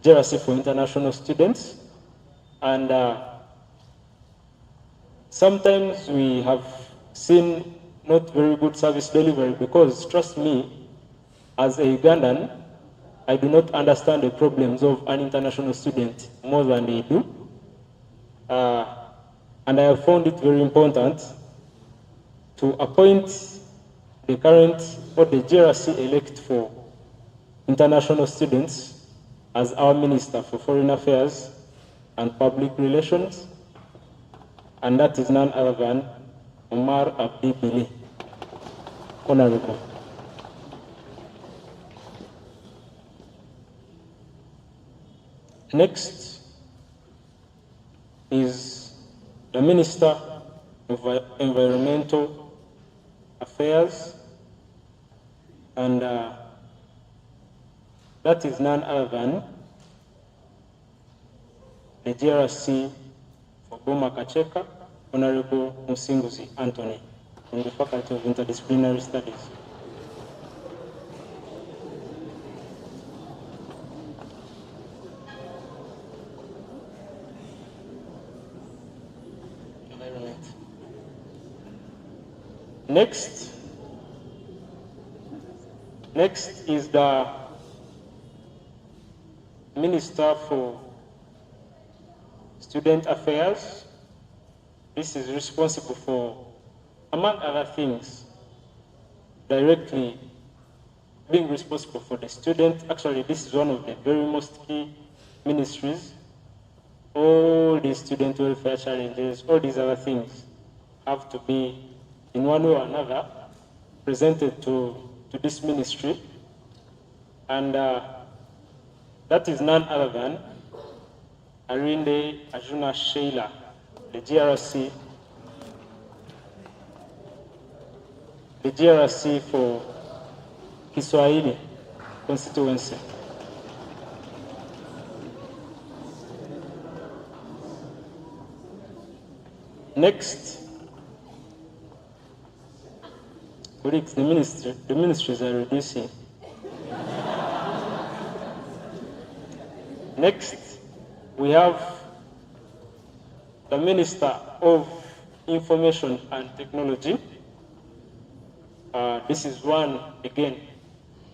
GRC for international students. And sometimes we have seen not very good service delivery because, trust me, as a Ugandan, I do not understand the problems of an international student more than they do. And I have found it very important to appoint the current or the GRC elect for international students as our Minister for Foreign Affairs and Public Relations, and that is none other than Omar Abdi Bili. Honorable. Next is the Minister of Environmental Affairs, and that is none other than the GRC for Boma Kacheka, Honorable Musinguzi Anthony, from the Faculty of Interdisciplinary Studies. Next is the Minister for Student Affairs. This is responsible for, among other things, directly being responsible for the student. Actually, this is one of the very most key ministries. All these student welfare challenges, all these other things have to be, in one way or another, presented to this ministry. And that is none other than Arinde Ajuna Sheila, the GRC for Kiswahili constituency. Next, colleagues, the ministries are reducing. Next, we have the Minister of Information and Technology. This is one, again,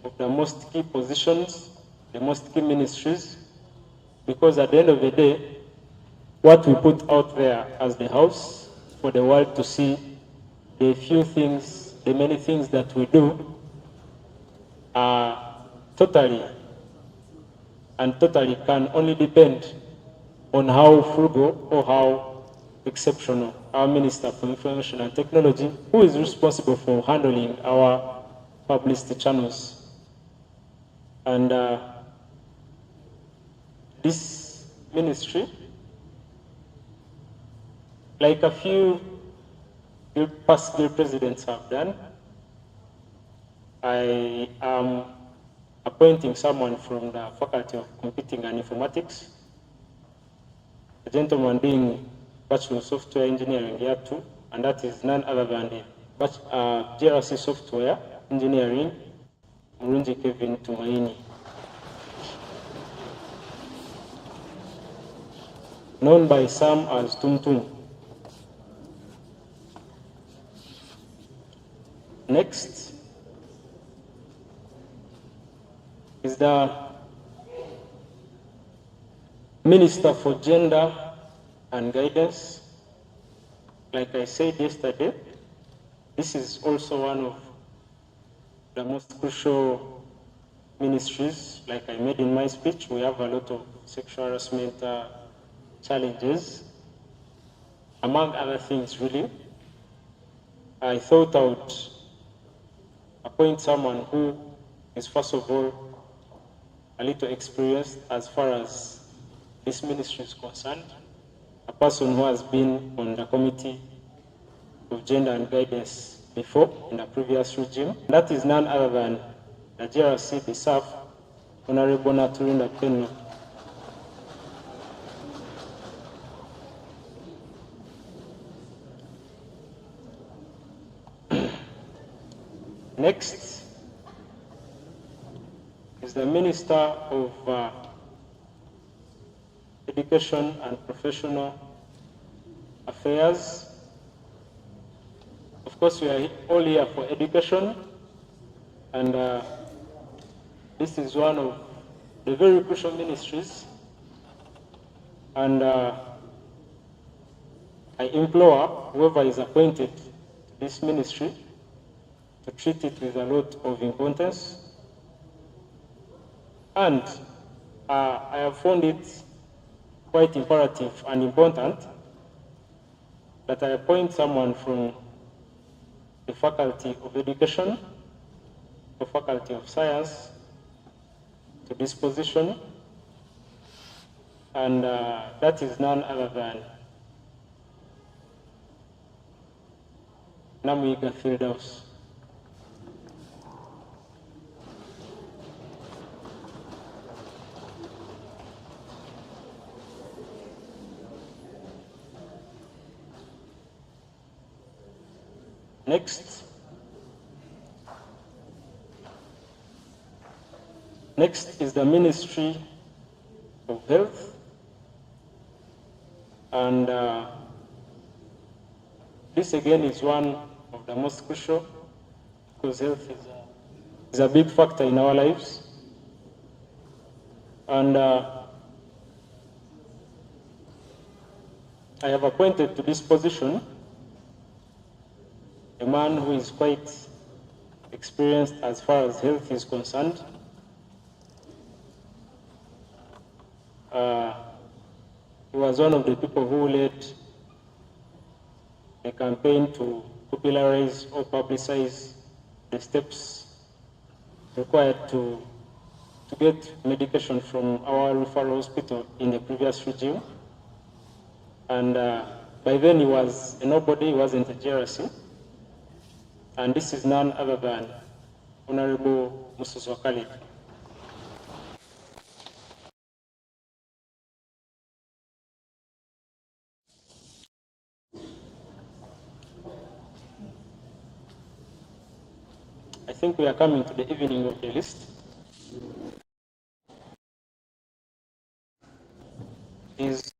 of the most key positions, the most key ministries, because at the end of the day, what we put out there as the House for the world to see, the few things, the many things that we do are totally can only depend on how frugal or how exceptional our Minister for Information and Technology, who is responsible for handling our publicity channels. And this ministry, like a few past presidents have done, I am appointing someone from the Faculty of Computing and Informatics, a gentleman doing Bachelor of Software Engineering Year 2, and that is none other than the GRC Software Engineering, Murunji Kevin Tumaini, known by some as Tumtum. Next is the Minister for Gender and Guidance. Like I said yesterday, this is also one of the most crucial ministries. Like I made in my speech, we have a lot of sexual harassment challenges, among other things, really. I thought I would appoint someone who is, first of all, a little experienced as far as this ministry is concerned, a person who has been on the Committee of Gender and Guidance before, in the previous regime. That is none other than the GRC, the SAF, Honorable Naturinda Penno. Next is the Minister of Education and Professional Affairs. Of course, we are all here for education, and this is one of the very crucial ministries. And I implore whoever is appointed to this ministry to treat it with a lot of importance. And I have found it quite imperative and important that I appoint someone from the Faculty of Education, the Faculty of Science to this position, and that is none other than Namuiga Firdaus. Next is the Ministry of Health, and this again is one of the most crucial, because health is a big factor in our lives. And I have appointed to this position a man who is quite experienced as far as health is concerned. He was one of the people who led a campaign to popularize or publicize the steps required to get medication from our referral hospital in the previous regime. And by then he was a nobody, he wasn't a GRC. And this is none other than Honorable Musuzo Khalid. I think we are coming to the evening of the list. Is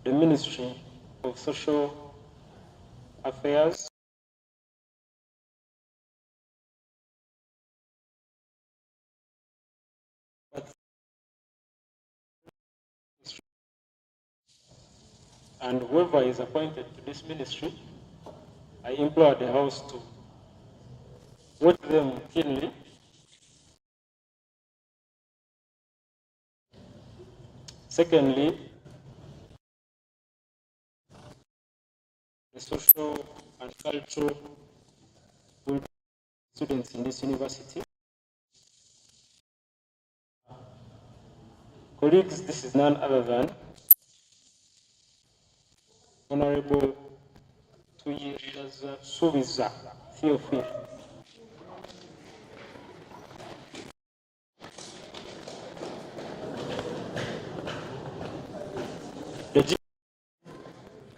the Ministry of Social Affairs. And whoever is appointed to this ministry, I implore the House to watch them keenly. Secondly, the social and cultural students in this university. Colleagues, this is none other than Honorable Subiza Theophil. The G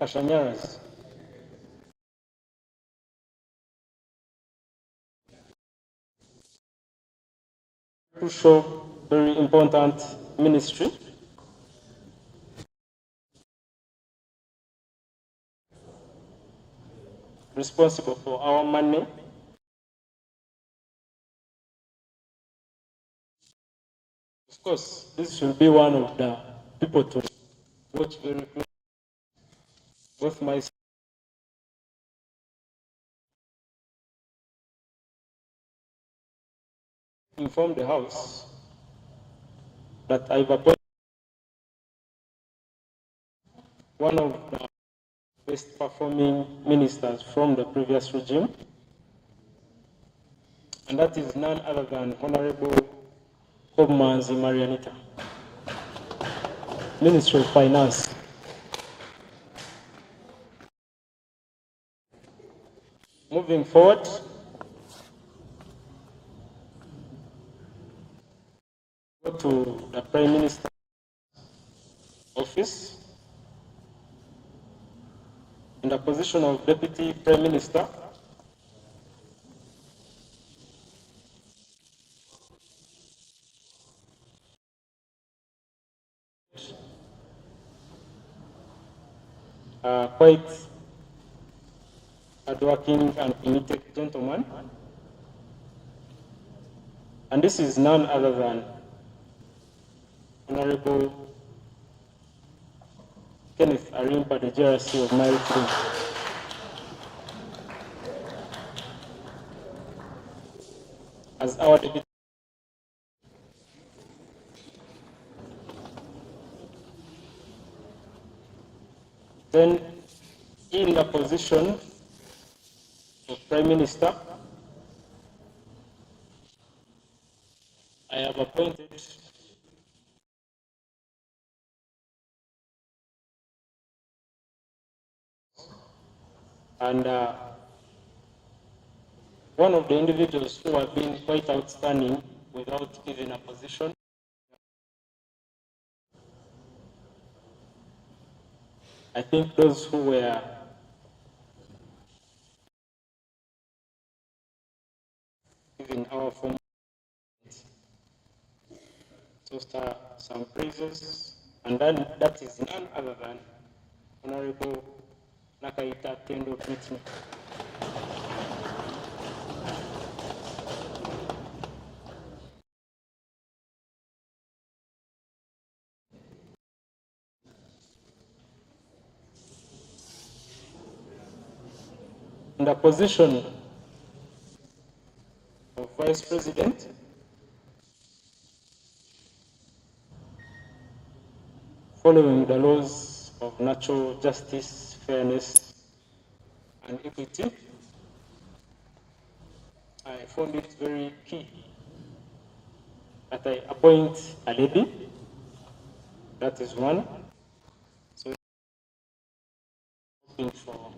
Kashanyaras. Crucial, very important ministry. Responsible for our money. Of course, this should be one of the people to watch very closely. Both myself inform the House that I've appointed one of the best performing ministers from the previous regime, and that is none other than Honorable Obmanzi Marianita, Ministry of Finance. Moving forward, go to the Prime Minister's office. In the position of Deputy Prime Minister, quite hardworking and committed gentleman. And this is none other than Honorable Kenneth Arimpa, the GRC of Nile 3. As our deputy. Then, in the position of Prime Minister, I have appointed and one of the individuals who have been quite outstanding without even a position. I think those who were given our form to start some praises, and then that is none other than Honorable Nakaita Tendo Pritmi. In the position of Vice President, following the laws of natural justice, fairness, and equity, I found it very key that I appoint a lady. That is one. So, looking for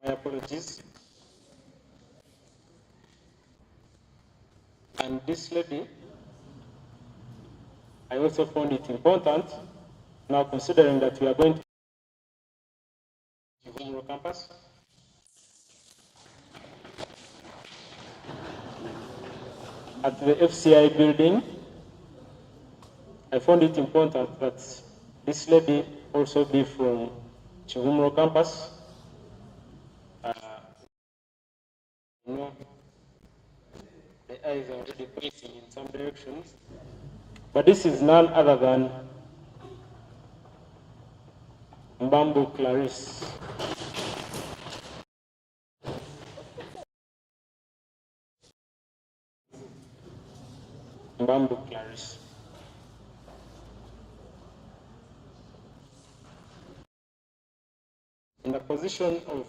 my apologies. And this lady, I also found it important, now considering that we are going to Chivumuro campus. At the FCI building, I found it important that this lady also be from Chivumuro campus. You know, the eyes are already pointing in some directions. But this is none other than Mbambu Clarice. Mbambu Clarice. In the position of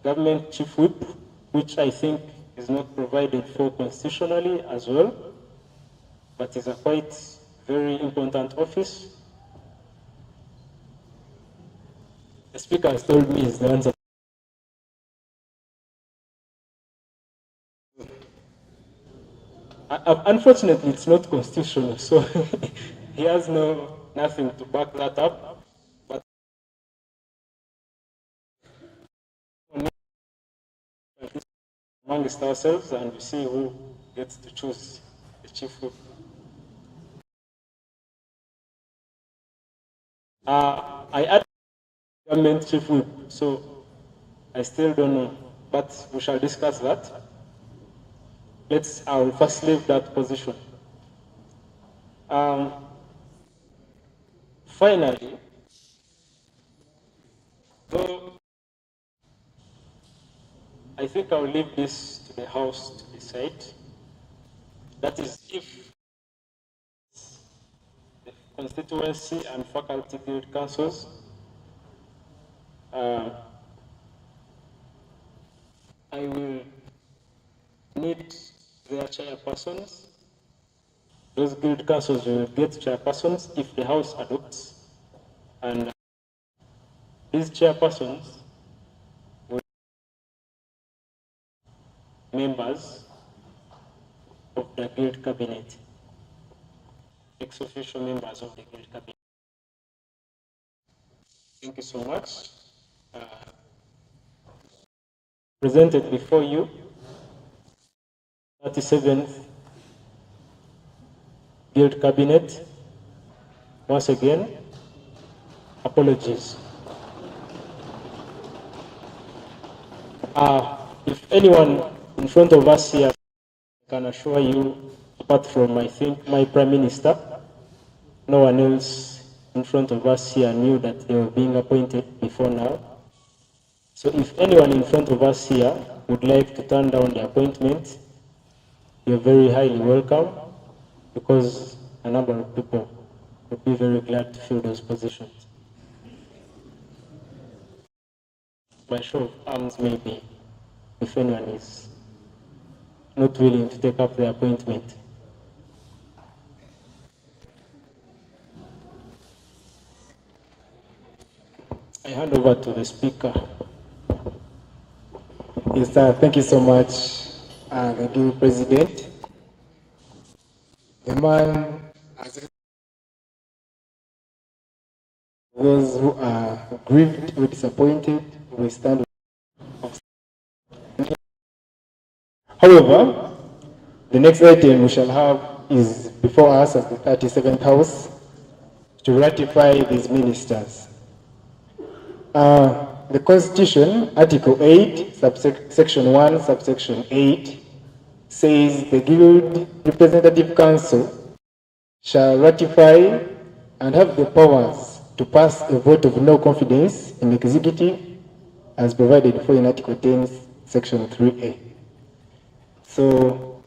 government chief whip, which I think is not provided for constitutionally as well, but is a quite very important office. The speaker has told me is the answer. Unfortunately, it's not constitutional, so he has nothing to back that up. But amongst ourselves, and we see who gets to choose the chief whip. I add government chief whip, so I still don't know, but we shall discuss that. I will first leave that position. Finally, though I think I'll leave this to the House to decide. That is, if the constituency and faculty guild councils I will need their chairpersons. Those guild councils will get chairpersons if the House adopts, and these chairpersons will be members of the guild cabinet, ex-official members of the guild cabinet. Thank you so much. Presented before you, 37th Guild Cabinet. Once again, apologies. If anyone in front of us here can assure you, apart from I think my Prime Minister, no one else in front of us here knew that they were being appointed before now. So if anyone in front of us here would like to turn down the appointment, you're very highly welcome, because a number of people would be very glad to fill those positions. By show of arms, maybe, if anyone is not willing to take up the appointment. I hand over to the Speaker. Yes, sir. Thank you so much. Thank you, President. The man, those who are grieved or disappointed, will stand. However, the next item we shall have is before us as the 37th House to ratify these ministers. The Constitution, Article 8, Section 1, Subsection 8, says the Guild Representative Council shall ratify and have the powers to pass a vote of no confidence in the executive as provided for in Article 10, Section 3A. So,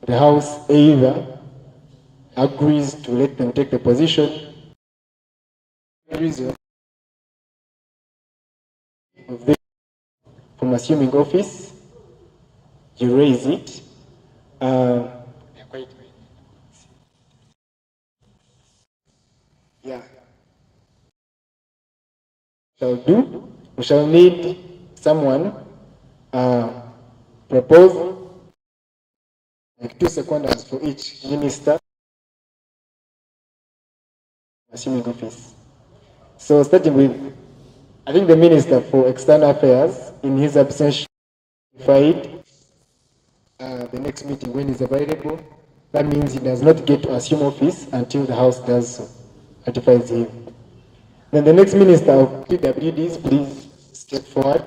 the House either agrees to let them take the position of them from assuming office, you raise it. Yeah. Shall do. We shall need someone propose like 2 seconds for each minister assuming office. So starting with, I think the Minister for External Affairs, in his absence, the next meeting when he's available. That means he does not get to assume office until the House does so, ratifies him. Then the next Minister of PWDs, please step forward.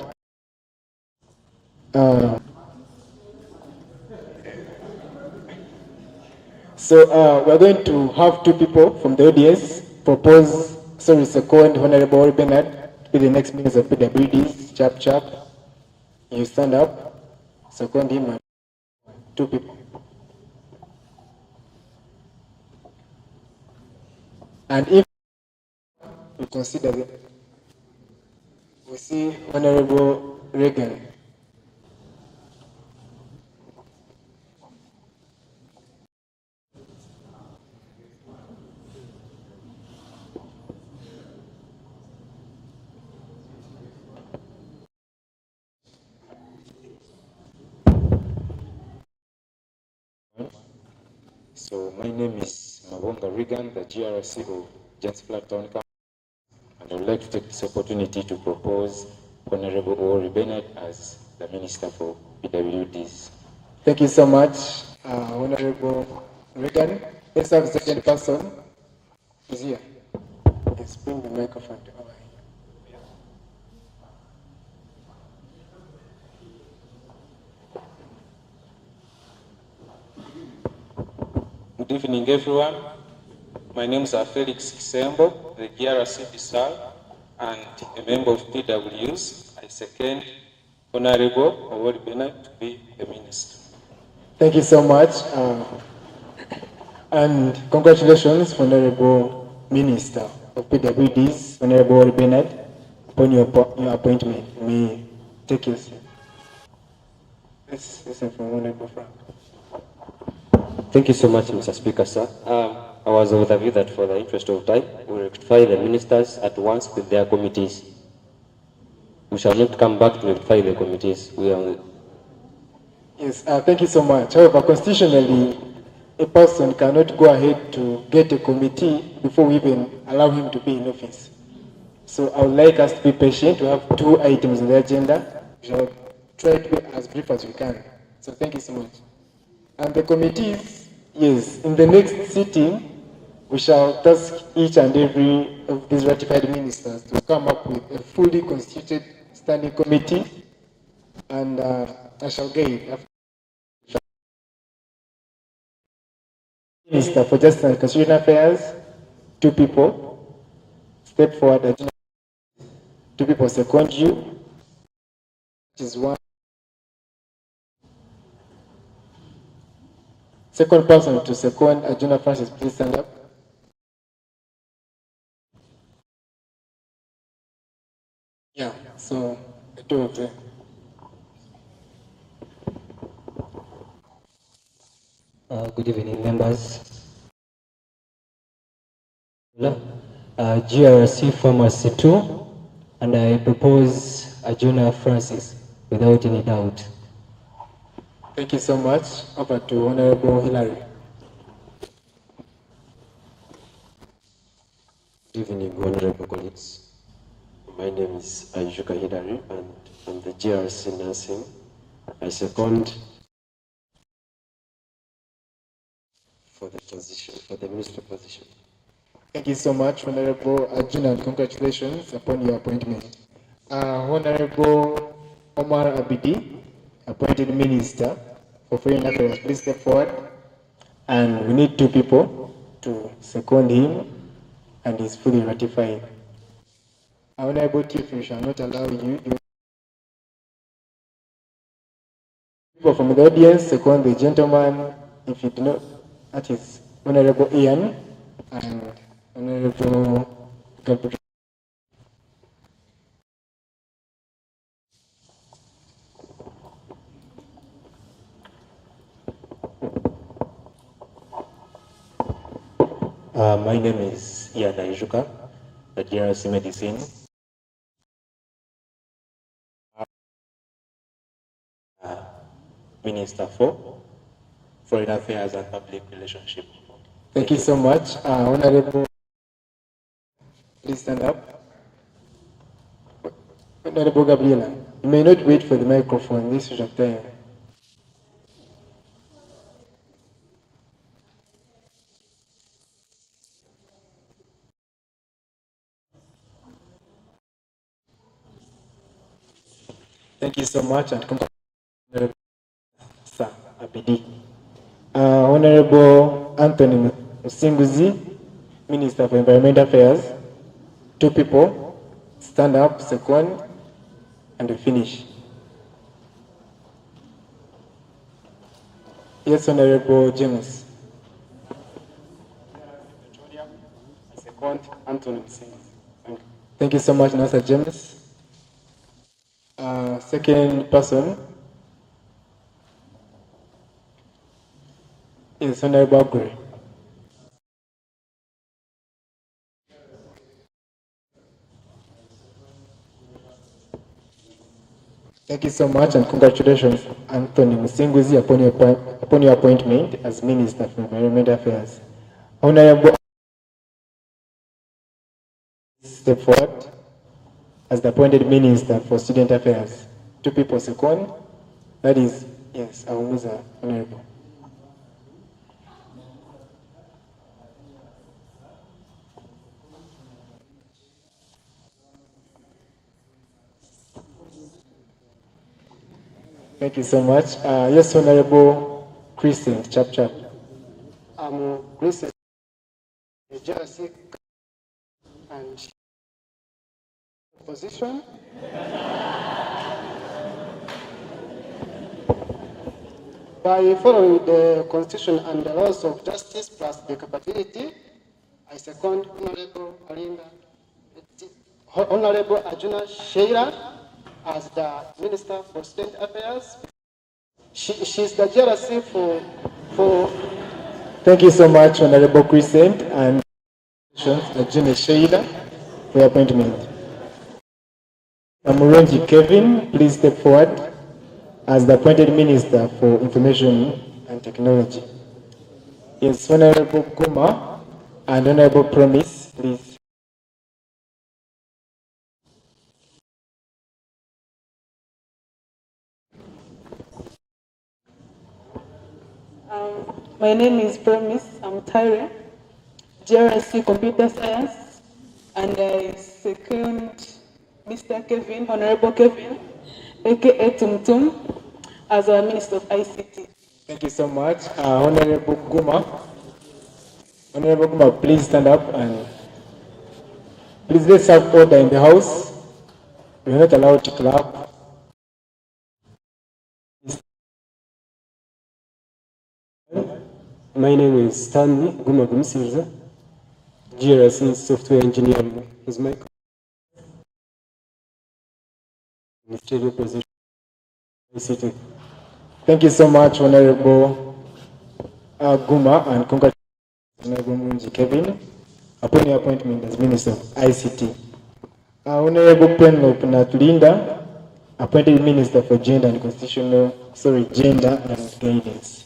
So we're going to have 2 people from the audience propose, second Honorable Bernard to be the next Minister of PWDs. Chap. You stand up, second him, and 2 people. And if we consider that, we see Honorable Reagan. So my name is Mbarara, the GRC of James Town Council, and I would like to take this opportunity to propose Honorable Ori Bennett as the Minister for PWDs. Thank you so much, Honorable Reagan. Let's have the second person. Is here. Let's bring the microphone to our Good evening, everyone. My name is Felix Kisembo, the GRC Bissau, and a member of PWs. I second Honorable Ori Bennett to be the Minister. Thank you so much. And congratulations, Honorable Minister of PWDs, Honorable Bernard, upon your appointment. May take your seat. Let's listen from Honorable Frank. Thank you so much, Mr. Speaker, sir. I was of the view that for the interest of time, we rectify the ministers at once with their committees. We shall not come back to rectify the committees. Yes, thank you so much. However, constitutionally, a person cannot go ahead to get a committee before we even allow him to be in office. So I would like us to be patient. We have 2 items on the agenda. We shall try to be as brief as we can. So thank you so much. And the committees, yes, in the next sitting, we shall task each and every of these ratified ministers to come up with a fully constituted standing committee, and I shall guide Minister for Justice and Constitutional Affairs, 2 people, step forward, 2 people second you, which is one. Second person to second, Ajuna Francis, please stand up. Yeah, so, 2 of them. Good evening, members. GRC Pharmacy 2, and I propose Ajuna Francis without any doubt. Thank you so much. Over to Honorable Hillary. Good evening, honorable colleagues. My name is Aishuka Hidari, and I'm the GRC nursing. I second for the position, for the minister position. Thank you so much, Honorable Ajuna, and congratulations upon your appointment. Honorable Omar Abidi, appointed Minister for Foreign Affairs, please step forward. And we need 2 people to second him, and he's fully ratified. Honorable Chief, we shall not allow you. People from the audience, second the gentleman, if you do not, that is Honorable Ian and Honorable Gabriel. My name is Ian Aishuka, the GRC Medicine. Minister for Foreign Affairs and Public Relationship. Thank you so much. Honorable, please stand up. Honorable Gabriela, you may not wait for the microphone. This is your time. Thank you so much, and congratulations, Sir Abidi. Honorable Anthony Musinguzi, Minister for Environmental Affairs. 2 people, stand up, second, and we finish. Yes, Honorable James. Second, Anthony Singh. Thank you so much, Nasa James. Second person is Honorable Gray. Thank you so much, and congratulations, Anthony Musinguzi, upon your appointment as Minister for Environmental Affairs. Honorable, step forward as the appointed Minister for Student Affairs. 2 people second. That is, yes, Awumuza, Honorable. Thank you so much. Yes, Honorable Crescent, chap. Crescent, the GRC and position. By following the Constitution and the laws of justice plus the capability, I second Honorable Honorable Ajuna Sheila as the Minister for State Affairs. She's the GRC for. Thank you so much, Honorable Crescent, and Ajuna Sheila for your appointment. Amuronji Kevin, please step forward as the appointed Minister for Information and Technology. Yes, Honorable Kuma and Honorable Promise, please. My name is Promise. I'm Tyre, GRC Computer Science, and I second Mr. Kevin, Honorable Kevin, aka Tumtum, as our Minister of ICT. Thank you so much. Honorable Guma. Honorable Guma, please stand up and please let's have order in the house. We're not allowed to clap. My name is Stanley Guma Gumsirza, GRC software engineer. Is my ministerial position ICT. Thank you so much, Honorable Guma, and congratulations, Honorable Munji Kevin, upon your appointment as Minister of ICT. Honorable Penlop Natlinda, appointed Minister for Gender and Gender and Guidance.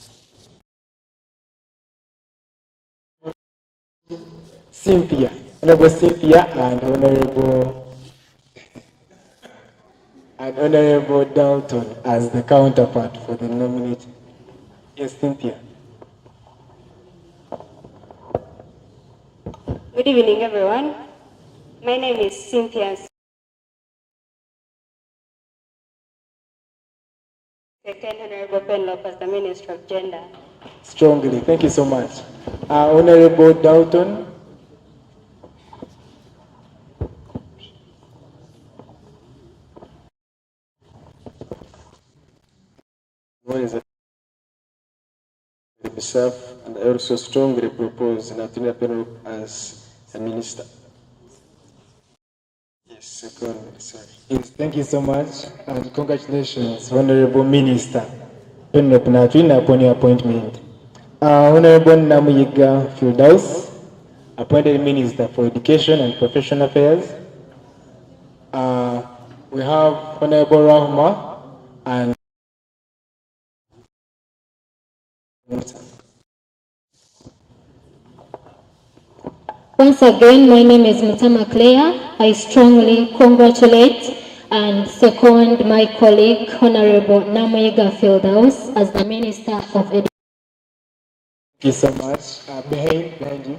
Cynthia, Honorable Cynthia, and Honorable Dalton as the counterpart for the nominee. Yes, Cynthia. Good evening, everyone. My name is Cynthia. Second Honorable Penlop as the Minister of Gender. Strongly, thank you so much. Honorable Dalton. One is myself, and I also strongly propose Natina Penrop as a minister. Yes, second, sorry. Yes, thank you so much, and congratulations, Honorable Minister Penrop Natina, upon your appointment. Honorable Namuyiga Fildaus, appointed Minister for Education and Professional Affairs. We have Honorable Rahma and once again, my name is Mutama Claire. I strongly congratulate and second my colleague, Honorable Namuyiga Fildaus, as the Minister of Education. Thank you so much. Behind you.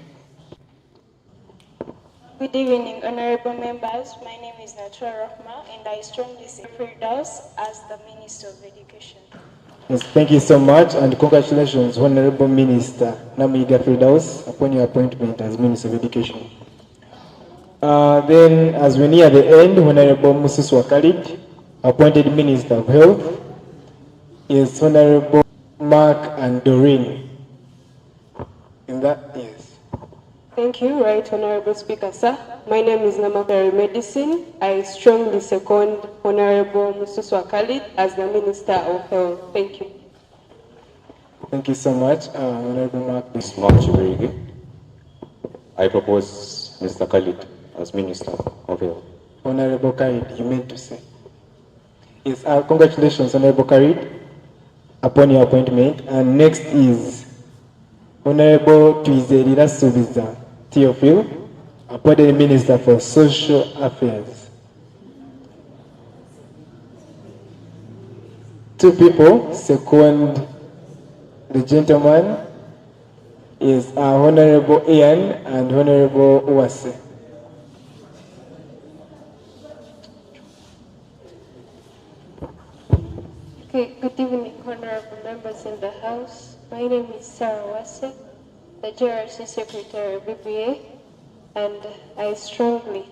Good evening, honorable members. My name is Natura Rahma, and I strongly support Firdaus as the Minister of Education. Yes, thank you so much, and congratulations, Honorable Minister Namuyiga Firdaus, upon your appointment as Minister of Education. Then, as we near the end, Honorable Mususwa Khalid, appointed Minister of Health. Yes, Honorable Mark and Doreen. In that, yes. Thank you, Right Honorable Speaker, sir. My name is Namakari Medicine. I strongly second Honorable Mususwa Khalid as the Minister of Health. Thank you. Thank you so much, Honorable Mark. This March Berigi. I propose Mr. Khalid as Minister of Health. Honorable Khalid, you meant to say. Yes, congratulations, Honorable Khalid, upon your appointment. And next is Honorable Twizerira Subiza Theophile, appointed Minister for Social Affairs. Two people second the gentleman is Honorable Ian and Honorable Uwase. Okay, good evening, honorable members in the House. My name is Sarah Wase, the GRC Secretary of BBA, and I strongly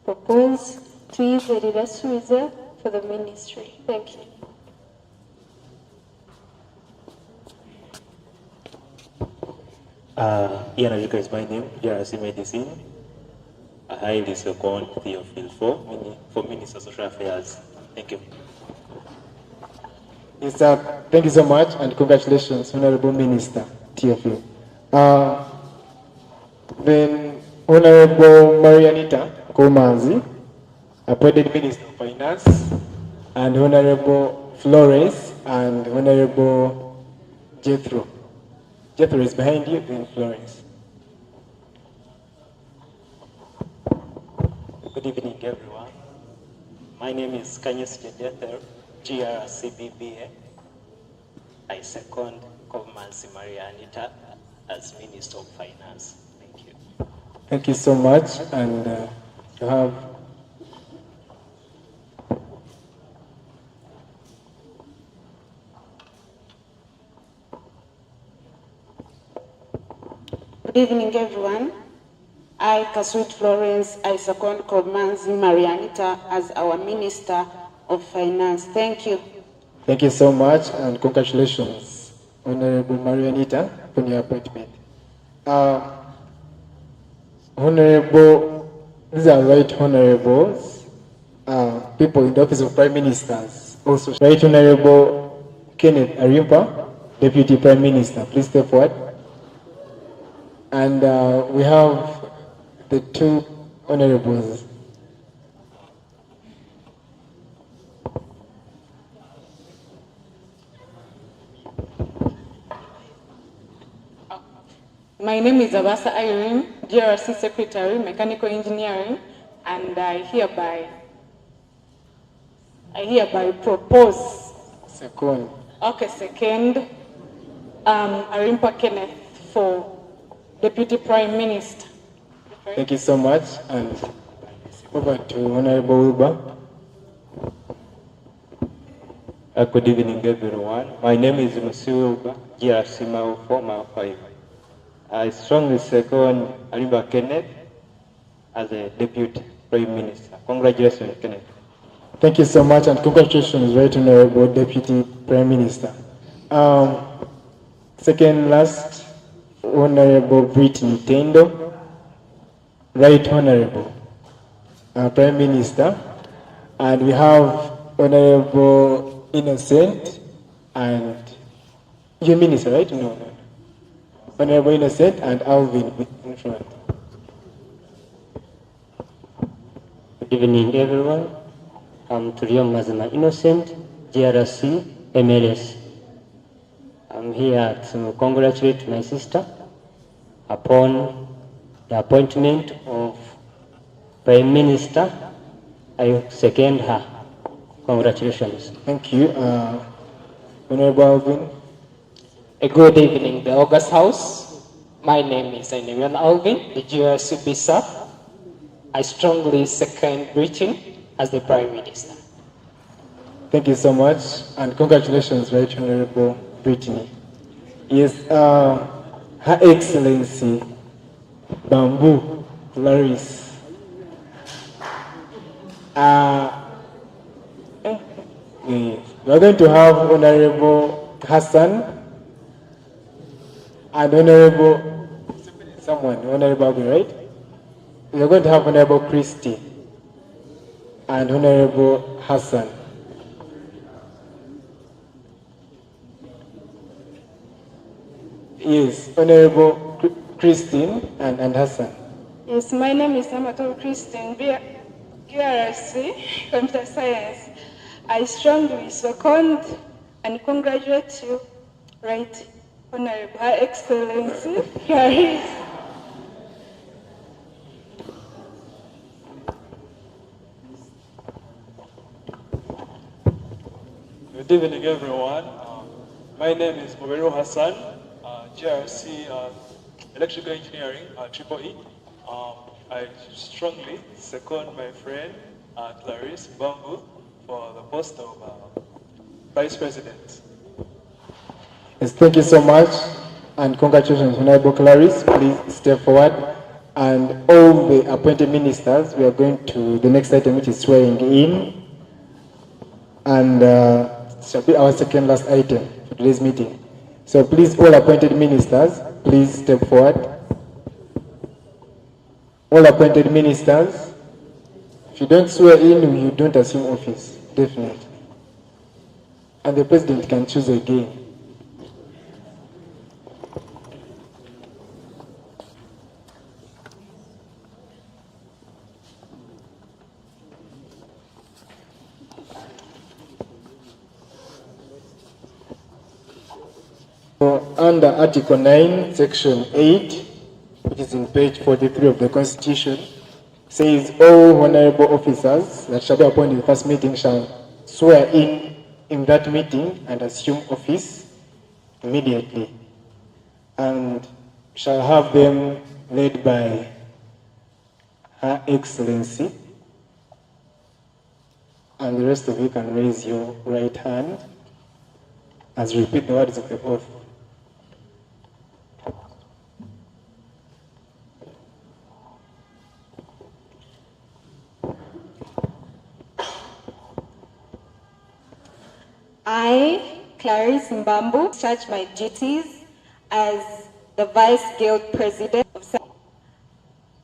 propose to use the Suiza for the ministry. Thank you. Ian Ajika is my name, GRC Medicine. I highly second Theophile for Minister of Social Affairs. Thank you. Yes, sir. Thank you so much, and congratulations, Honorable Minister Theophile. Then Honorable Marianita Komazi, appointed Minister of Finance, and Honorable Flores and Honorable Jethro. Jethro is behind you, then Flores. Good evening, everyone. My name is Kanyes Jedether, GRC BBA. I second Komanzi Maria Anita as Minister of Finance. Thank you. Thank you so much. And you have Good evening, everyone. I, Kaswit Florence, I second Komanzi Marianita as our Minister of Finance. Thank you. Thank you so much, and congratulations, Honorable Marianita, on your appointment. Honorable, these are right honorables, people in the office of Prime Ministers. Also, Right Honorable Kenneth Arimpa, Deputy Prime Minister, please step forward. And we have the two honorables. My name is Abasa Irene, GRC Secretary, Mechanical Engineering, and I hereby propose. Second. Okay, second, Arimpa Kenneth for Deputy Prime Minister. Thank you so much, and over to Honorable Wilbur. Good evening, everyone. My name is Monsieur Wilbur, GRC Mile 4, Mile 5. I strongly second Arimba Kenneth as a Deputy Prime Minister. Congratulations, Kenneth. Thank you so much, and congratulations, Right Honorable Deputy Prime Minister. Second last, Honorable Brittany Tendo, Right Honorable Prime Minister, and we have Honorable Innocent and your minister, right? No. Honorable Innocent and Alvin in front. Good evening, everyone. I'm Turiom Mazana Innocent, GRC MLS. I'm here to congratulate my sister upon the appointment of Prime Minister. I second her. Congratulations. Thank you. Honorable Alvin. A good evening, the August House. My name is Ainemian Alvin, the GRC BISAP. I strongly second Britain as the Prime Minister. Thank you so much, and congratulations, Right Honorable Brittany. Yes, Her Excellency Bamboo Clarice. We're going to have Honorable Hassan and Honorable Alvin, right? We're going to have Honorable Christie and Honorable Hassan. Yes, Honorable Christine and Hassan. Yes, my name is Amato Christine, GRC, Computer Science. I strongly second and congratulate you, Right Honorable Her Excellency, Clarice. Good evening, everyone. My name is Mbarara Hassan, GRC Electrical Engineering, Triple E. I strongly second my friend Clarice Bambu for the post of Vice President. Yes, thank you so much, and congratulations, Honorable Clarice. Please step forward. And all the appointed ministers, we are going to the next item, which is swearing in. And shall be our second last item for today's meeting. So please, all appointed ministers, please step forward. All appointed ministers, if you don't swear in, you don't assume office, definitely. And the president can choose again. Under Article 9, Section 8, which is in page 43 of the Constitution, says all honorable officers that shall be appointed in the first meeting shall swear in that meeting and assume office. immediately, and shall have them led by Her Excellency, and the rest of you can raise your right hand as you repeat the words of the oath. I, Clarice Mbambu, discharge my duties as the Vice Guild President of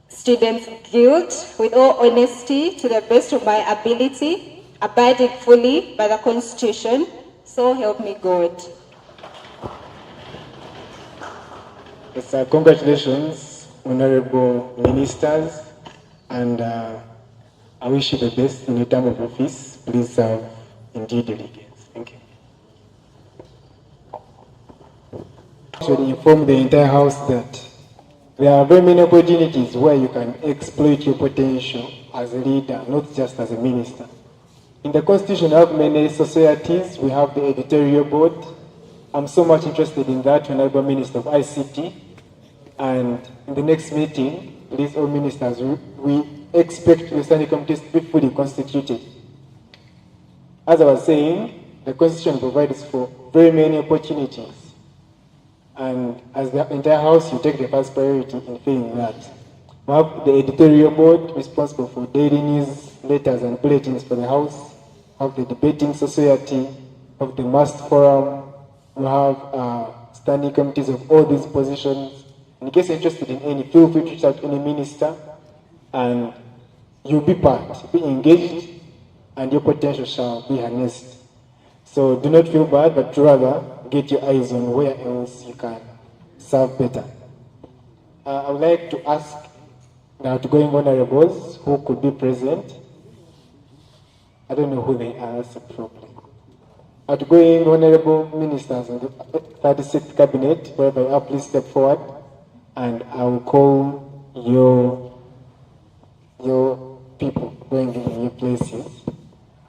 Students Guild with all honesty to the best of my ability, abiding fully by the Constitution, so help me God. Yes, congratulations, Honorable Ministers, and I wish you the best in your term of office. Please serve in due diligence. Thank you. Should inform the entire House that there are very many opportunities where you can exploit your potential as a leader, not just as a minister. In the Constitution, we have many societies. We have the editorial board. I'm so much interested in that, Honorable Minister of ICT. And in the next meeting, please, all ministers, we expect the standing committees to be fully constituted. As I was saying, the Constitution provides for very many opportunities. And as the entire House, you take the first priority in filling that. We have the editorial board responsible for daily news, letters, and bulletins for the House. We have the debating society, we have the Must Forum. We have standing committees of all these positions. In case you're interested in any, feel free to reach out to any minister, and you'll be part, be engaged, and your potential shall be harnessed. So do not feel bad, but rather get your eyes on where else you can serve better. I would like to ask the outgoing honorables who could be present. I don't know who they are, that's the problem. Outgoing honorable ministers in the 36th cabinet, wherever you are, please step forward, and I will call your people going in your places,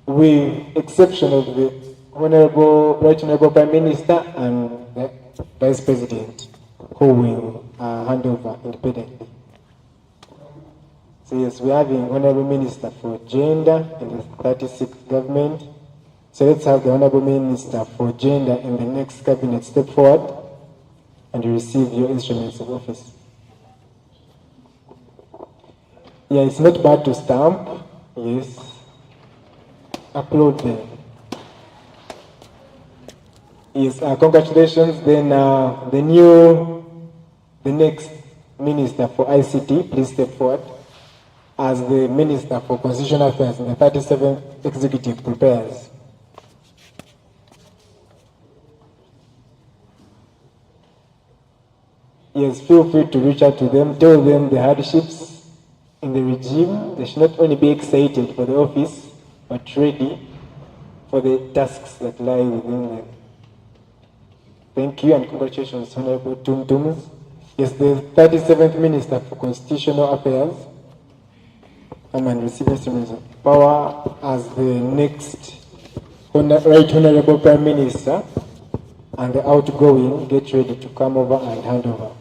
with exception of the Right Honorable Prime Minister and the Vice President, who will hand over independently. So yes, we have the Honorable Minister for Gender in the 36th government. So let's have the Honorable Minister for Gender in the next cabinet step forward and receive your instruments of office. Yeah, it's not bad to stamp. Yes. Applaud them. Yes, congratulations. Then the next Minister for ICT, please step forward as the Minister for Constitutional Affairs in the 37th Executive prepares. Yes, feel free to reach out to them, tell them the hardships in the regime. They should not only be excited for the office, but ready for the tasks that lie within them. Thank you and congratulations, Honorable Tumtums. Yes, the 37th Minister for Constitutional Affairs, come and receive instruments of power as the next Right Honorable Prime Minister, and the outgoing get ready to come over and hand over.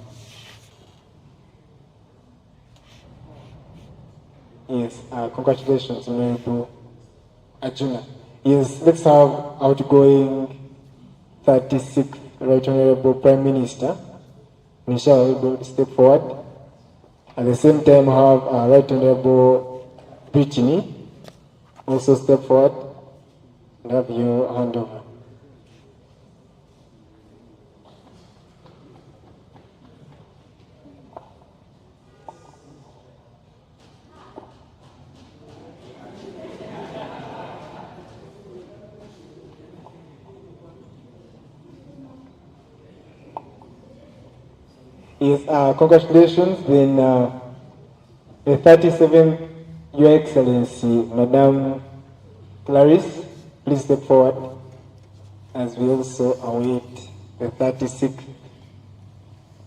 Yes, congratulations, Honorable Ajuna. Yes, let's have outgoing 36th Right Honorable Prime Minister, Michelle, step forward. At the same time, have Right Honorable Brittany also step forward and have your handover. Yes, congratulations. Then the 37th, Your Excellency, Madame Clarice, please step forward as we also await the 36th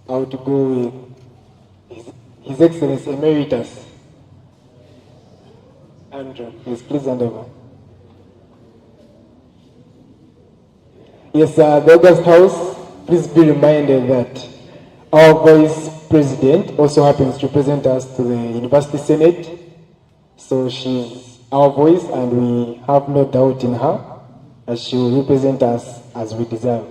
outgoing His Excellency Emeritus. Andrew, please hand over. Yes, the August House, please be reminded that our vice president also happens to represent us to the University Senate. So she's our voice, and we have no doubt in her that she will represent us as we deserve.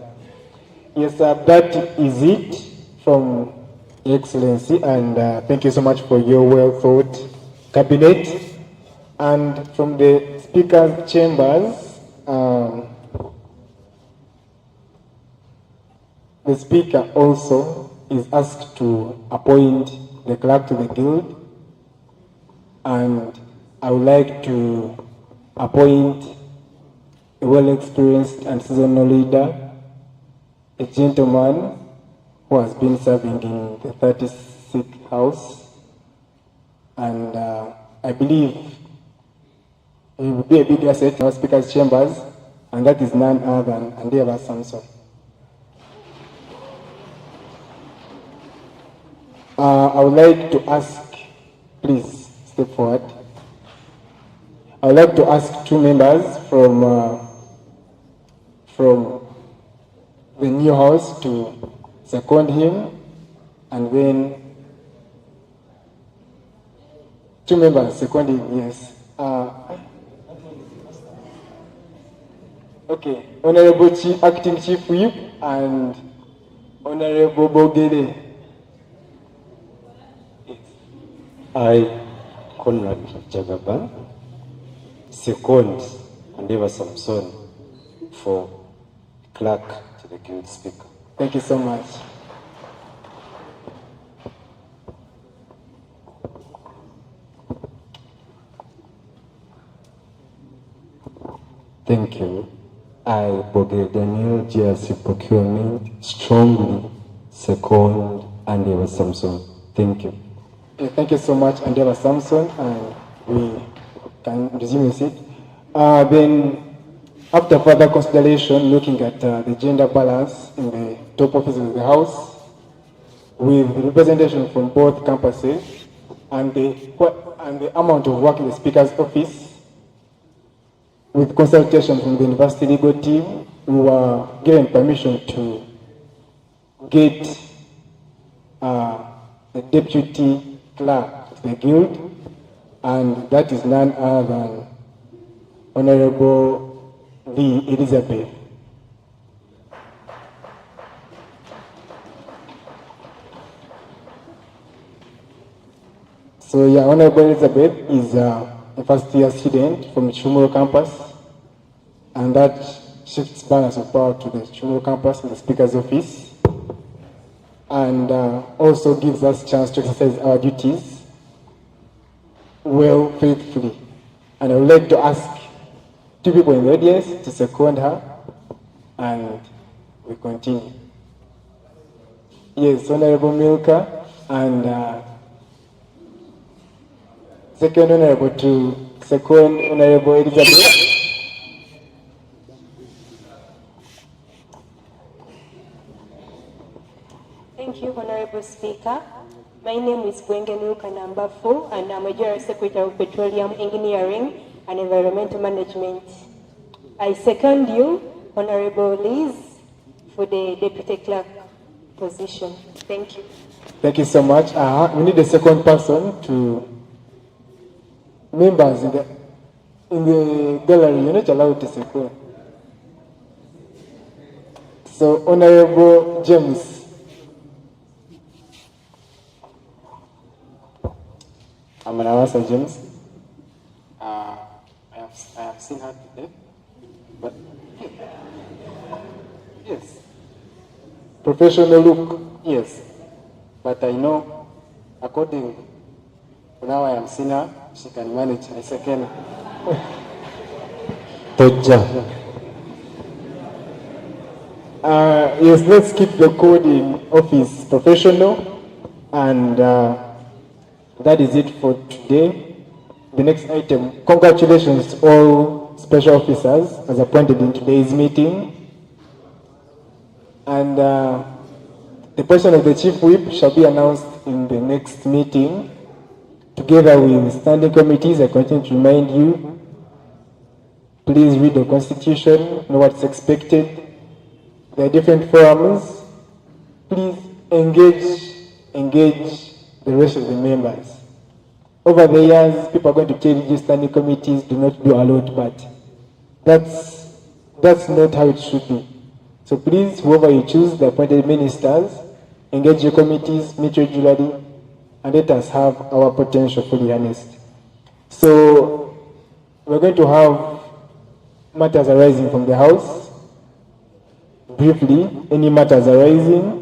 Yes, that is it from Your Excellency, and thank you so much for your well-thought cabinet. And from the Speaker's chambers, the Speaker also is asked to appoint the clerk to the Guild, and I would like to appoint a well-experienced and seasonal leader, a gentleman who has been serving in the 36th House, and I believe he will be a big asset in our Speaker's chambers, and that is none other than Mbarara Samson. I would like to ask, please step forward. I would like to ask two members from the new house to second him, and then two members second him, yes. Okay, Honorable Acting Chief Whip and Honorable Bogele. I, Conrad Jagaba, second Mbarara Samson for clerk to the Guild Speaker. Thank you so much. Thank you. I, Brigadier Daniel, GRC Procurement, strongly second Mbarara Samson. Thank you. Thank you so much, Mbarara Samson, and we can resume your seat. Then, after further consideration, looking at the gender balance in the top offices of the House, with representation from both campuses, and the amount of work in the Speaker's office, with consultation from the University Legal Team, we were given permission to get the Deputy Clerk of the Guild, and that is none other than Honorable V. Elizabeth. So yeah, Honorable Elizabeth is a first-year student from the Chumuro campus, and that shifts balance of power to the Chumuro campus in the Speaker's office, and also gives us a chance to exercise our duties well, faithfully. And I would like to ask two people in the audience to second her, and we continue. Yes, Honorable Milka, and second Honorable to second Honorable Elizabeth. Thank you, Honorable Speaker. My name is Gwengenuka Nambafu, and I'm a General Secretary of Petroleum Engineering and Environmental Management. I second you, Honorable Liz, for the Deputy Clerk position. Thank you. Thank you so much. We need a second person to members in the gallery. You're not allowed to second. So, Honorable James. I'm Mbarara James. I have seen her today, but yes. Professional look. Yes, but I know, according to now I am seeing her, she can manage. I second. Toja. Yes, let's keep the code in office professional, and that is it for today. The next item, congratulations to all special officers as appointed in today's meeting. And the person of the Chief Whip shall be announced in the next meeting. Together with standing committees, I continue to remind you, please read the Constitution, know what's expected. There are different forums please engage the rest of the members. Over the years, people are going to tell you standing committees do not do a lot, but that's not how it should be. So please, whoever you choose, the appointed ministers, engage your committees, meet regularly, and let us have our potential fully harnessed. So we're going to have matters arising from the House. Briefly, any matters arising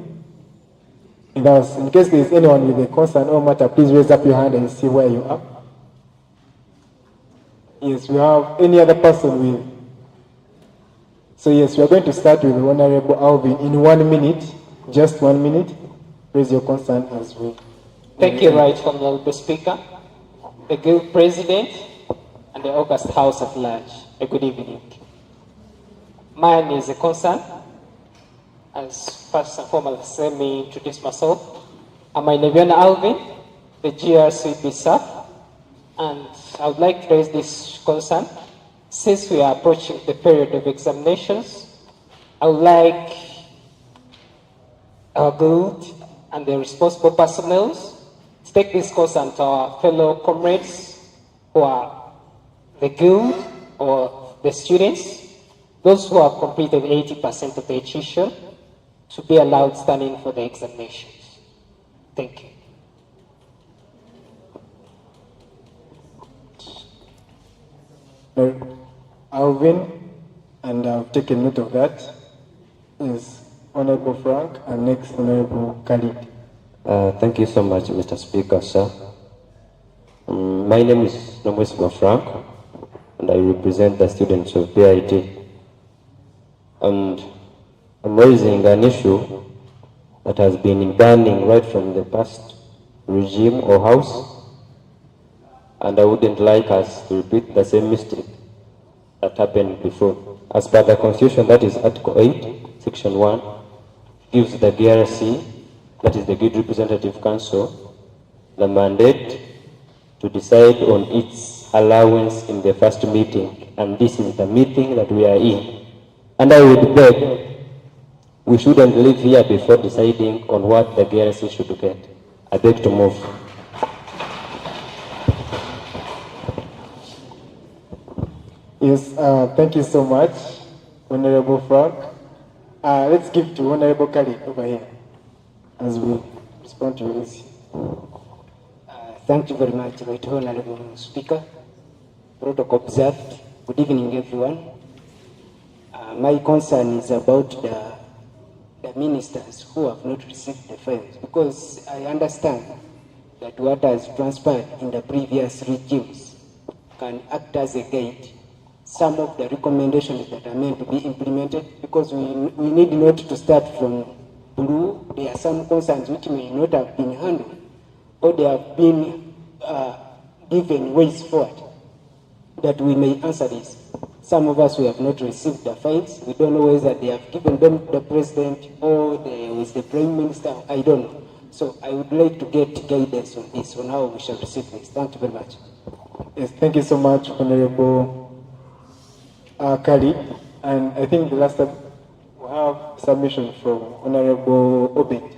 in the House. In case there is anyone with a concern or matter, please raise up your hand and see where you are. Yes, we have any other person with. So yes, we are going to start with Honorable Alvin in 1 minute, just 1 minute. Raise your concern as well. Thank you, Right Honorable Speaker, the Guild President, and the August House at large. A good evening. Mine is a concern. As first and foremost, let me introduce myself. I'm Inaviana Alvin, the GRC BSAP, and I would like to raise this concern. Since we are approaching the period of examinations, I would like our guild and the responsible personnel to take this concern to our fellow comrades who are the guild or the students, those who have completed 80% of the tuition, to be allowed standing for the examinations. Thank you. Alvin, and I've taken note of that, is Honorable Frank, and next Honorable Khalid. Thank you so much, Mr. Speaker, sir. My name is Nomwesiba Frank, and I represent the students of BIT. And I'm raising an issue that has been burning right from the past regime or house, and I wouldn't like us to repeat the same mistake that happened before. As per the Constitution, that is Article 8, Section 1, gives the GRC, that is the Guild Representative Council, the mandate to decide on its allowance in the first meeting, and this is the meeting that we are in. And I would beg, we shouldn't live here before deciding on what the GRC should get. I beg to move. Yes, thank you so much, Honorable Frank. Let's give to Honorable Khalid over here as we respond to this. Thank you very much, Right Honorable Speaker. Protocol observed. Good evening, everyone. My concern is about the ministers who have not received the files, because I understand that what has transpired in the previous regimes can act as a guide. Some of the recommendations that are meant to be implemented, because we need not to start from blue. There are some concerns which may not have been handled, or they have been given ways forward that we may answer this. Some of us, we have not received the files. We don't know whether they have given them to the president or with the prime minister. I don't know. So I would like to get guidance on this, on how we shall receive this. Thank you very much. Yes, thank you so much, Honorable Khalid. And I think the last time we have submission from Honorable Obed.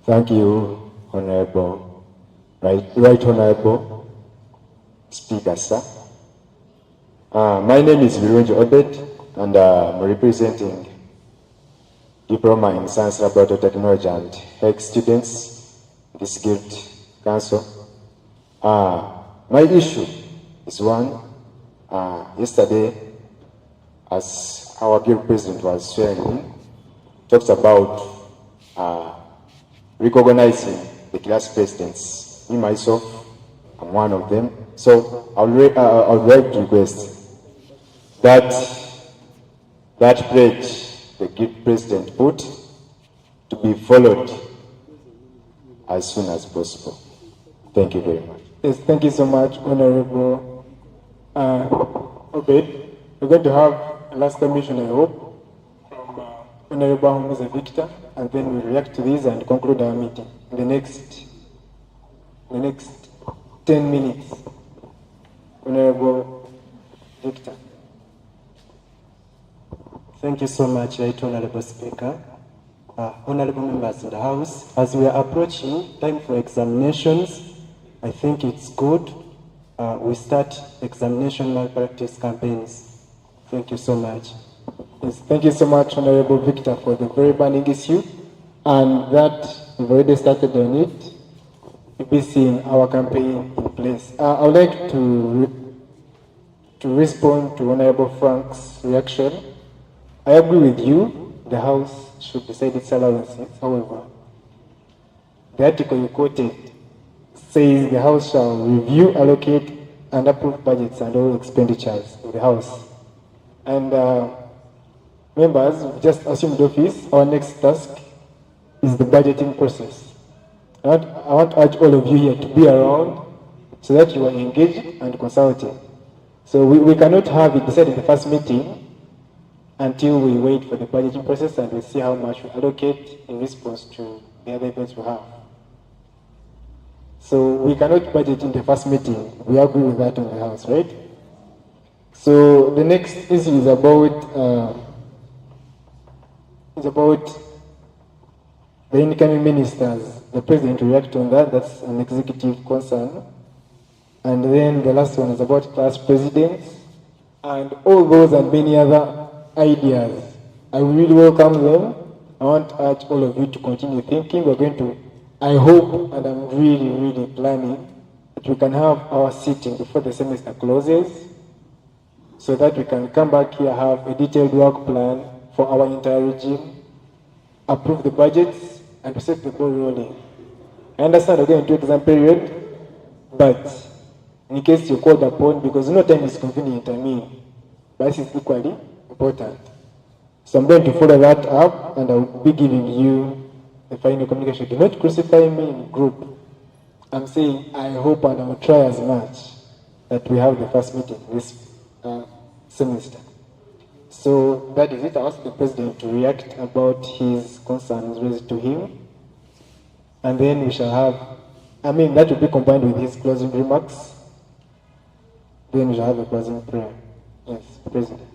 Thank you, Honorable, Right Honorable Speaker, sir. My name is Virunji Obed, and I'm representing Diploma in Science, Laboratory Technology and Health students, this Guild Council. My issue is one, yesterday, as our Guild President was sharing, talks about recognizing the class presidents. Me, myself, I'm one of them. So I would like to request that pledge the Guild President put to be followed as soon as possible. Thank you very much. Yes, thank you so much, Honorable Obed. We're going to have a last submission, I hope, from Honorable Homuza Victor, and then we'll react to these and conclude our meeting in the next 10 minutes. Honorable Victor. Thank you so much, Right Honorable Speaker. Honorable members in the House, as we are approaching time for examinations, I think it's good we start examination malpractice campaigns. Thank you so much. Yes, thank you so much, Honorable Victor, for the very burning issue, and that we've already started on it. We'll be seeing our campaign in place. I would like to respond to Honorable Frank's reaction. I agree with you, the House should decide its allowances. However, the article you quoted says the House shall review, allocate, and approve budgets and all expenditures of the House. And members, we've just assumed office. Our next task is the budgeting process. I want to urge all of you here to be around so that you are engaged and consulting. So we cannot have it decided in the first meeting until we wait for the budgeting process and we see how much we allocate in response to the other events we have. So we cannot budget in the first meeting. We agree with that in the House, right? So the next issue is about the incoming ministers. The president reacted on that. That's an executive concern. And then the last one is about class presidents and all those and many other ideas. I really welcome them. I want to urge all of you to continue thinking. We're going to, I hope, and I'm really, really planning that we can have our sitting before the semester closes so that we can come back here, have a detailed work plan for our entire regime, approve the budgets, and to set the ball rolling. I understand we're going into exam period, but in case you're called upon, because no time is convenient, but this is equally important. So I'm going to follow that up, and I will be giving you the final communication. Do not crucify me in group. I'm saying I hope and I will try as much that we have the first meeting this semester. So that is it. I asked the president to react about his concerns raised to him. And then we shall have, that will be combined with his closing remarks. Then we shall have a closing prayer. Yes, President.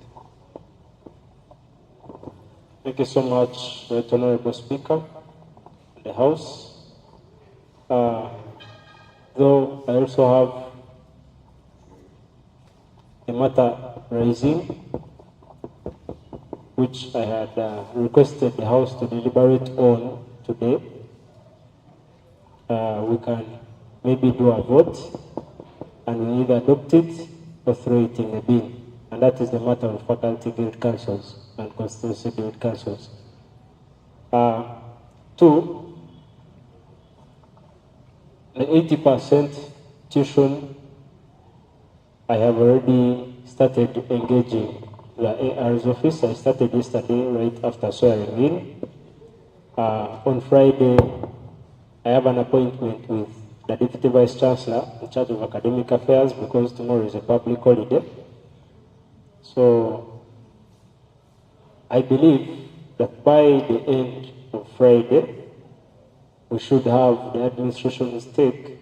Thank you so much, Right Honorable Speaker, the House. Though I also have a matter raising, which I had requested the House to deliberate on today. We can maybe do a vote and we either adopt it or throw it in the bin. And that is the matter of faculty guild councils and constituency guild councils. Two, the 80% tuition, I have already started engaging the AR's office. I started yesterday right after swearing in. On Friday, I have an appointment with the Deputy Vice Chancellor in charge of academic affairs because tomorrow is a public holiday. So I believe that by the end of Friday, we should have the administration's take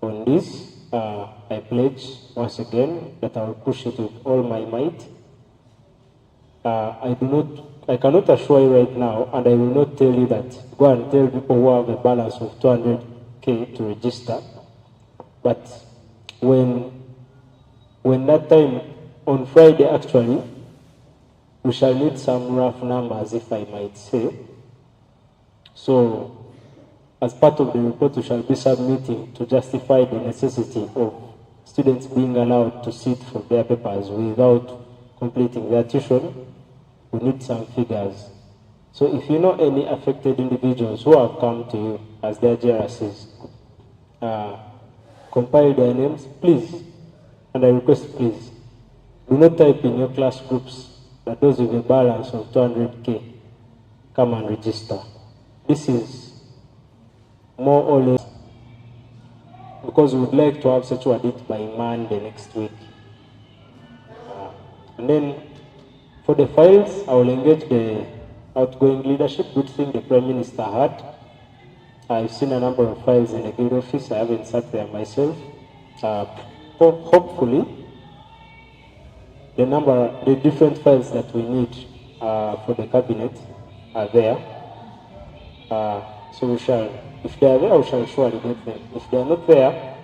on this. I pledge once again that I will push it with all my might. I cannot assure you right now, and I will not tell you that go and tell people who have a balance of 200K to register. But when that time, on Friday actually, we shall need some rough numbers, if I might say. So, as part of the report, we shall be submitting to justify the necessity of students being allowed to sit for their papers without completing their tuition. We need some figures. So if you know any affected individuals who have come to you as their GRCs, compile their names, please. And I request, please, do not type in your class groups that those with a balance of 200K come and register. This is more or less because we would like to have such a audit by Monday next week. And then for the files, I will engage the outgoing leadership. Good thing the Prime Minister had. I've seen a number of files in the guild office. I haven't sat there myself. hopefully, the different files that we need for the cabinet are there. So we shall, if they are there, we shall surely get them. If they are not there,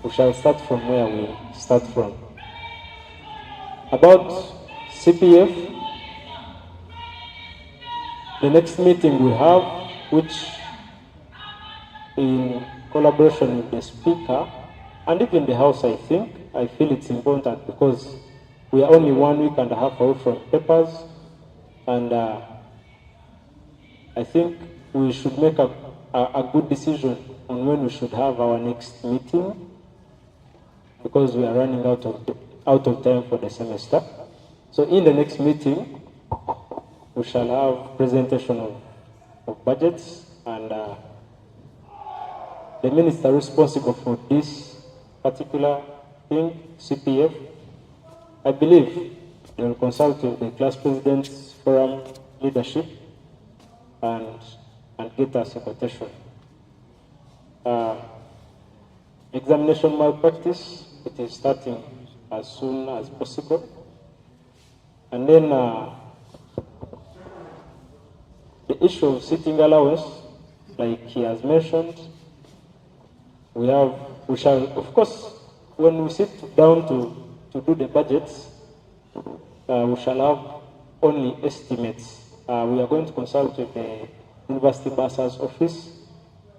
we shall start from where we start from. About CPF, the next meeting we have, which in collaboration with the Speaker and even the House, I feel it's important because we are only 1 week and a half out from papers, and I think we should make a good decision on when we should have our next meeting, because we are running out of time for the semester. So in the next meeting, we shall have presentation of budgets, and the minister responsible for this particular thing, CPF, I believe they will consult with the class presidents forum leadership and get us a quotation. Examination malpractice, it is starting as soon as possible. And then the issue of sitting allowance, like he has mentioned, we shall, of course, when we sit down to do the budgets, we shall have only estimates. We are going to consult with the University Bursar's office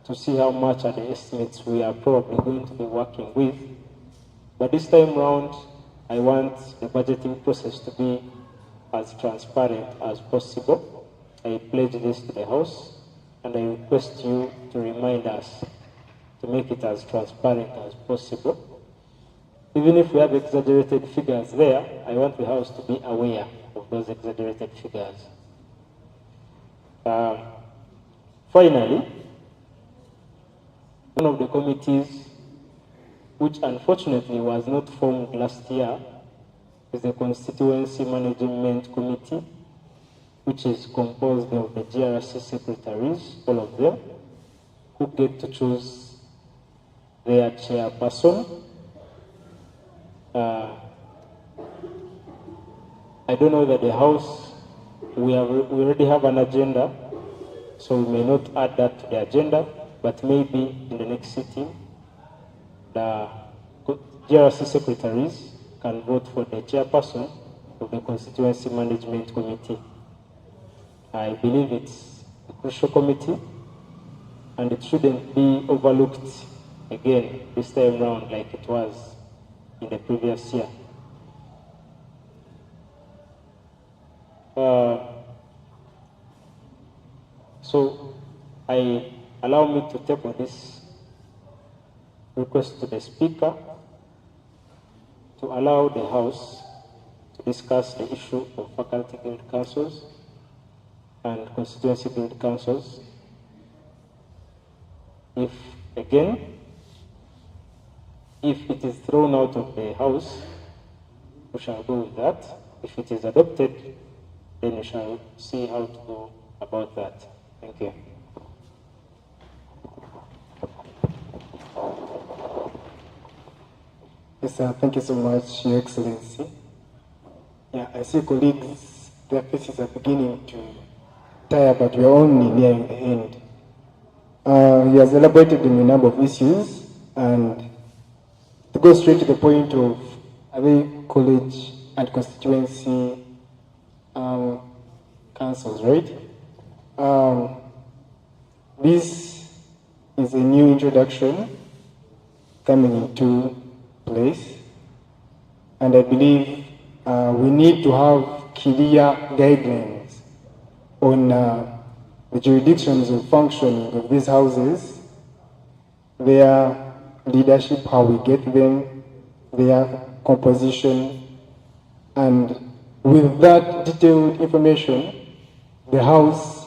to see how much are the estimates we are probably going to be working with. But this time round, I want the budgeting process to be as transparent as possible. I pledge this to the House, and I request you to remind us to make it as transparent as possible. Even if we have exaggerated figures there, I want the House to be aware of those exaggerated figures. Finally, one of the committees which unfortunately was not formed last year is the Constituency Management Committee, which is composed of the GRC secretaries, all of them, who get to choose their chairperson. I don't know that the House, we already have an agenda, so we may not add that to the agenda, but maybe in the next sitting, the GRC secretaries can vote for the chairperson of the Constituency Management Committee. I believe it's a crucial committee, and it shouldn't be overlooked again this time round like it was in the previous year. So I allow me to table this request to the Speaker to allow the House to discuss the issue of faculty guild councils and constituency guild councils. If it is thrown out of the House, we shall go with that. If it is adopted, then we shall see how to go about that. Thank you. Yes, sir. Thank you so much, Your Excellency. Yeah, I see colleagues, their faces are beginning to tire, but we are only nearing the end. He has elaborated on a number of issues, and to go straight to the point of are they college and constituency councils, right? This is a new introduction coming into place, and I believe we need to have clear guidelines on the jurisdictions of functioning of these houses, their leadership, how we get them, their composition, and with that detailed information, the House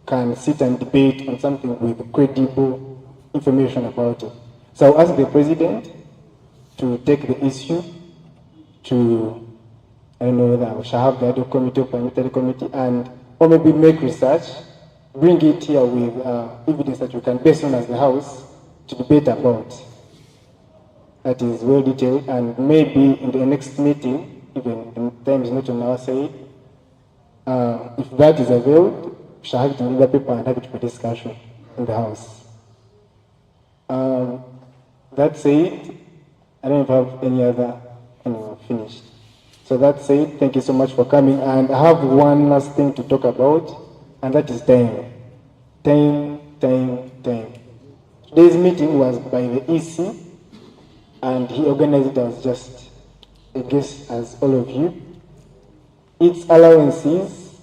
can sit and debate on something with credible information about it. So I'll ask the President to take the issue to, I don't know whether we shall have the ad hoc committee or parliamentary committee, and or maybe make research, bring it here with evidence that we can base on as the House to debate about. that is well detailed, and maybe in the next meeting, even the time is not on our side, if that is availed, we shall have it in other paper and have it for discussion in the House. That said, I don't have any other, finished. So that said, thank you so much for coming. And I have one last thing to talk about, and that is time. Time. Today's meeting was by the EC, and he organized it as just a guest as all of you. Its allowances,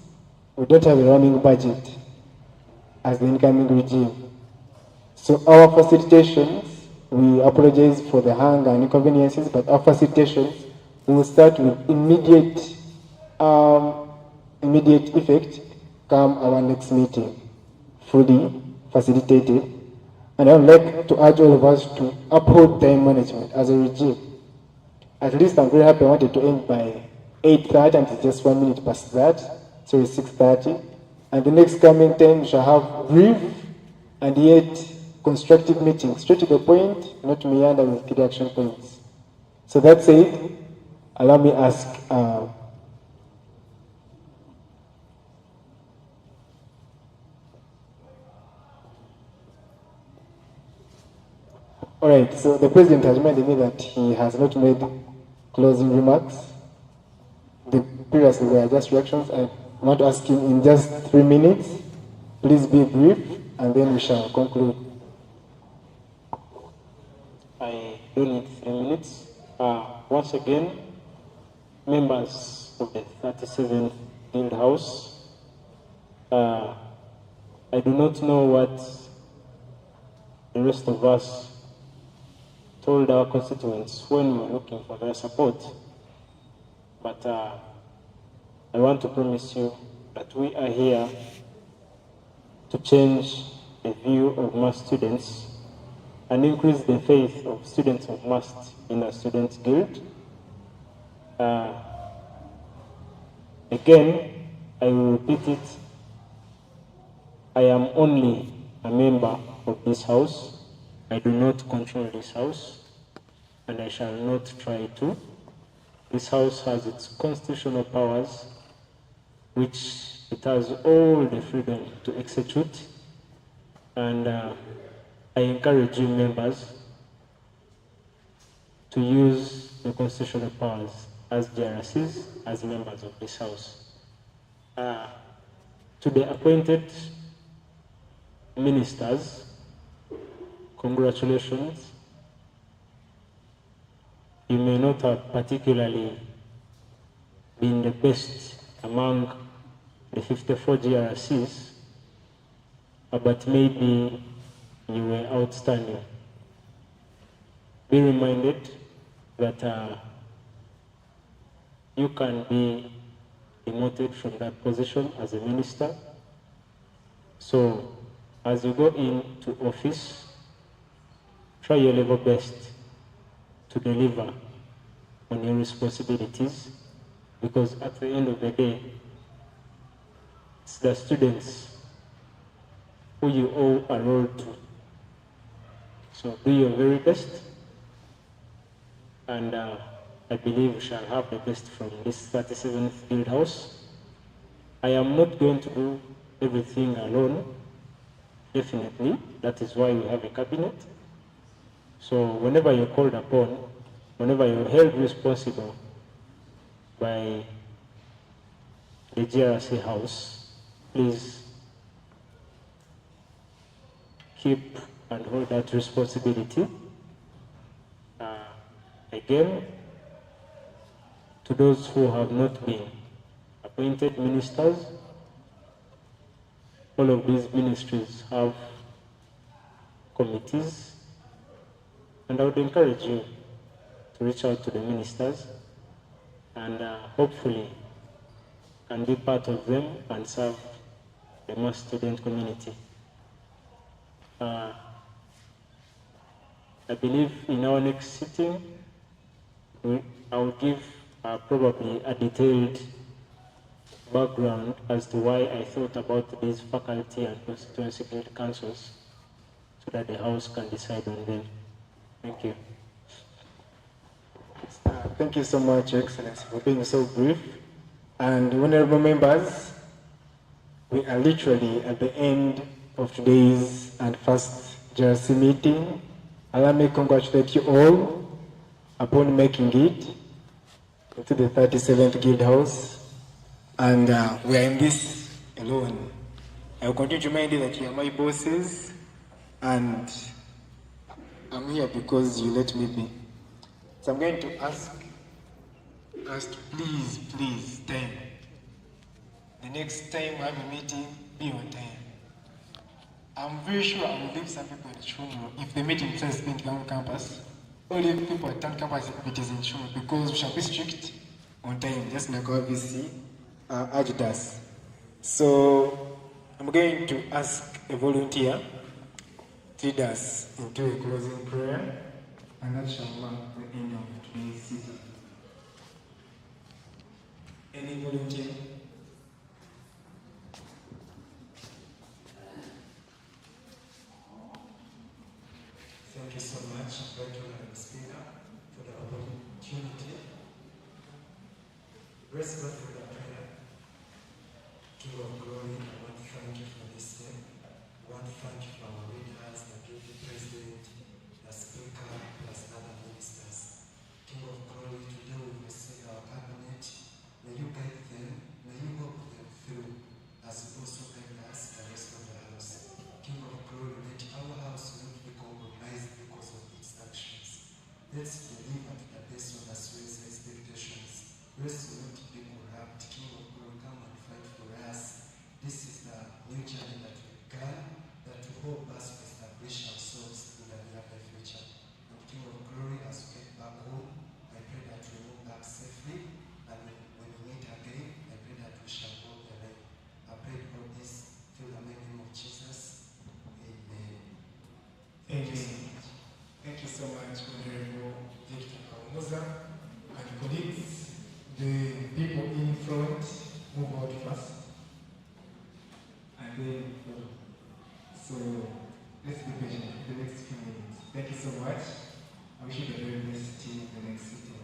we don't have a running budget as the incoming regime. So our facilitations, we apologize for the hunger and inconveniences, but our facilitations will start with immediate effect come our next meeting, fully facilitated. And I would like to urge all of us to uphold time management as a regime. At least I'm very happy I wanted to end by 8:30 and it's just 1 minute past that, so it's 6:30. And the next coming time we shall have brief and yet constructive meetings, straight to the point, not meander with key action points. So that said, allow me ask all right, so the President has reminded me that he has not made closing remarks. The previous were just reactions. I want to ask him in just 3 minutes. Please be brief, and then we shall conclude. I do need 3 minutes. Once again, members of the 37th Guild House, I do not know what the rest of us told our constituents when we were looking for their support, but I want to promise you that we are here to change the view of mass students and increase the faith of students of mass in the Students' Guild. Again, I will repeat it. I am only a member of this house. I do not control this house, and I shall not try to. This house has its constitutional powers, which it has all the freedom to execute, and I encourage you members to use the constitutional powers as GRCs, as members of this house. To the appointed ministers, congratulations. You may not have particularly been the best among the 54 GRCs, but maybe you were outstanding. Be reminded that you can be demoted from that position as a minister. So as you go into office, try your level best to deliver on your responsibilities, because at the end of the day, it's the students who you owe a role to. So do your very best, and I believe we shall have the best from this 37th Guild House. I am not going to do everything alone, definitely. That is why we have a cabinet. So whenever you're called upon, whenever you're held responsible by the GRC House, please keep and hold that responsibility. Again, to those who have not been appointed ministers, all of these ministries have committees, and I would encourage you to reach out to the ministers and hopefully can be part of them and serve the mass student community. I believe in our next sitting, I will give probably a detailed background as to why I thought about these faculty and constituency guild councils, so that the House can decide on them. Thank you. Thank you so much, Your Excellency, for being so brief. And honorable members, we are literally at the end of today's and first GRC meeting. Allow me to congratulate you all upon making it into the 37th Guild House. And we are in this alone. I will continue to remind you that you are my bosses, and I'm here because you let me be. So I'm going to ask us to please, time. The next time we have a meeting, be on time. I'm very sure I will leave some people in Chumu if the meeting says in Town campus. Only people at Town campus if it is in Chumu, because we shall be strict on time, just like our VC urged us. So I'm going to ask a volunteer to lead us into a closing prayer, and that shall mark the end of today's sitting. Any volunteer? Thank you so much, Honorable Speaker, for the opportunity. Bless God for the prayer. King of glory, I want to thank you for this day. I want to thank you for our leaders, the Deputy President, the Speaker, plus other ministers. King of glory, today we will see our cabinet. May you guide them, may you walk them through, as you also guide us, the rest of the house. King of glory, let our house not be compromised because of its actions. Let's deliver to the best of the sweet's expectations. Let's not be corrupt. King of glory, come and fight for us. This is the new journey that we began, that will help us to establish ourselves in the near future. And King of glory, as we get back home, I pray that we move back safely, and when we meet again, I pray that we shall go the way. I pray all this through the name of Jesus. Amen. Thank you so much. Thank you so much, Honorable Victor Kaumuza and colleagues. The people in front move out first, and then follow. So let's be patient for the next few minutes. Thank you so much. I wish you the very best team the next sitting.